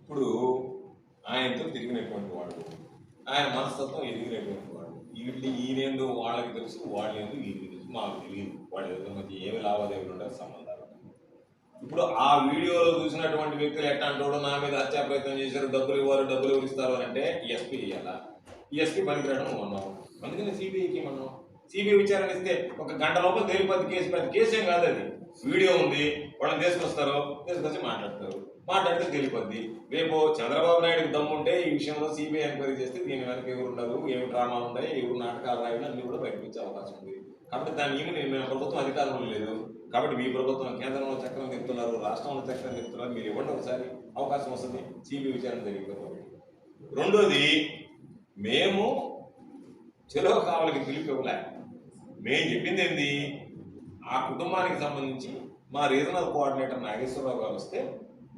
ఇప్పుడు ఆయనతో తిరిగినటువంటి వాడు, ఆయన మనస్తత్వం ఎదిగినటువంటి వాడు, ఈయనేందో వాళ్ళకి తెలుసు, వాళ్ళేందో వీళ్ళకి తెలుసు, మాకు తెలియదు. వాళ్ళ మధ్య ఏమి లావాదేవీలు ఉండే సంబంధాలు. ఇప్పుడు ఆ వీడియోలో చూసినటువంటి వ్యక్తులు ఎట్లా అంటాడో నా మీద హత్యా ప్రయత్నం చేశారు, డబ్బులు ఇవ్వాలి, డబ్బులు ఎవరు ఇస్తారు అని అంటే ఎస్పీ ఇవ్వాలా? ఈ ఎస్పీ పనికిరావడం నువ్వు అన్నావు. అందుకని సిబిఐకి మనం సిబిఐ విచారణ ఇస్తే ఒక గంట లోపల తేలిపోద్ది కేసు. పెద్ద కేసేం కాదు అది. వీడియో ఉంది, వాళ్ళని తీసుకొచ్చి మాట్లాడతారు, మాట్లాడితే తెలియపోద్ది. రేపు చంద్రబాబు నాయుడుకి దమ్ముంటే ఈ విషయంలో సిబిఐ ఎంక్వైరీ చేస్తే దీని వెనక ఎవరు ఉండరు, ఏమి డ్రామాలు ఉన్నాయి, ఎవరు నాటకాలు రాయడం అన్ని కూడా బయటకు వచ్చే అవకాశం ఉంది. కాబట్టి దాన్ని మేము ప్రభుత్వం అధికారంలో లేదు. కాబట్టి మీ ప్రభుత్వం కేంద్రంలో చక్రం తిప్పుతున్నారు, రాష్ట్రంలో చక్రం తిప్పుతున్నారు, మీరు ఇవ్వండి ఒకసారి అవకాశం వస్తుంది, సిబిఐ విచారణ జరిగిపోతుంది. రెండోది, మేము చెలో కావలికి పిలిపి ఇవ్వలే. మేము చెప్పింది ఏంది, ఆ కుటుంబానికి సంబంధించి మా రీజనల్ కోఆర్డినేటర్ నాగేశ్వరరావు గారు వస్తే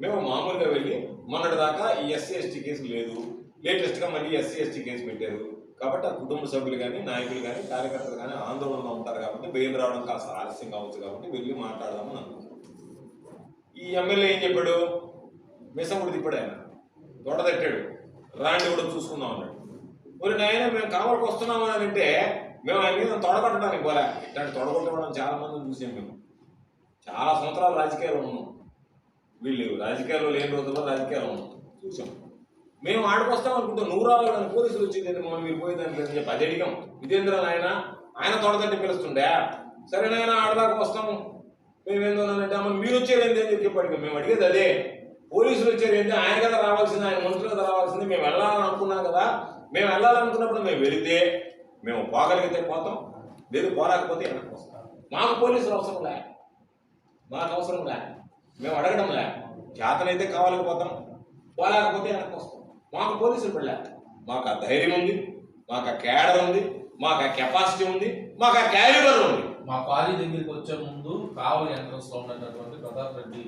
మేము మామూలుగా వెళ్ళి మొన్నటి దాకా ఈ ఎస్సీ ఎస్టీ కేసు లేదు, లేటెస్ట్గా మళ్ళీ ఎస్సీ ఎస్టీ కేసు పెట్టారు. కాబట్టి ఆ కుటుంబ సభ్యులు కానీ, నాయకులు కానీ, కార్యకర్తలు కానీ ఆందోళనలో ఉంటారు. కాబట్టి బెయిల్ రావడం కాస్త ఆలస్యం కావచ్చు, కాబట్టి వెళ్ళి మాట్లాడదామని అనుకుంటున్నాం. ఈ ఎమ్మెల్యే ఏం చెప్పాడు, మిసముడు తిప్పాడు, ఆయన తోట తట్టాడు, రాండి కూడా చూసుకుందాం అన్నాడు. మరి నాయన మేము కావాలకు వస్తున్నామని అంటే మేము ఆయన మీద తొడగొట్టడానికి పోలే. ఇట్లాంటి తొడగొట్టడం చాలా మందిని చూసాం. మేము చాలా సంవత్సరాలు రాజకీయాలు ఉన్నాం, వీళ్ళు రాజకీయాల్లో లేని రోజుల్లో రాజకీయాలు ఉన్నాం, చూసాం. మేము ఆడికొస్తాం అనుకుంటాం, నువ్వు రావాలని పోలీసులు వచ్చింది మనం మీరు పోయేదానికి లేదని చెప్పి అది అడిగాం. విజేంద్ర ఆయన తొడతట్టి పిలుస్తుండే, సరేనైనా ఆడదాకా వస్తాము మేమేందోనంటే అమ్మ మీరు వచ్చేది ఏంటి అని చెప్పి అడిగాం. మేము అడిగేది అదే, పోలీసులు వచ్చేది ఏంటి, ఆయన కదా రావాల్సింది, ఆయన మంత్రులు కదా రావాల్సింది. మేము వెళ్ళాలని అనుకున్నాం కదా, మేము వెళ్ళాలనుకున్నప్పుడు మేము వెళితే మేము పోగలిగితే పోతాం, లేదు పోరాకపోతే వెనక్కి వస్తాం. మాకు పోలీసులు అవసరం లే, మాకు అవసరం లే, మేము అడగడం లే. చేతనైతే కావాలని పోతాం, పోలేకపోతే వెనక్కి వస్తాం. మాకు పోలీసులు పడలే. మాకు ఆ ధైర్యం ఉంది, మాకు ఆ కేడర్ ఉంది, మాకు ఆ కెపాసిటీ ఉంది, మాకు ఆ క్యాలిబర్ ఉంది. మా పాలి దగ్గరికి వచ్చే ముందు కావలి ఎంట్రన్స్ లో ఉన్నటువంటి ప్రతాప్ రెడ్డి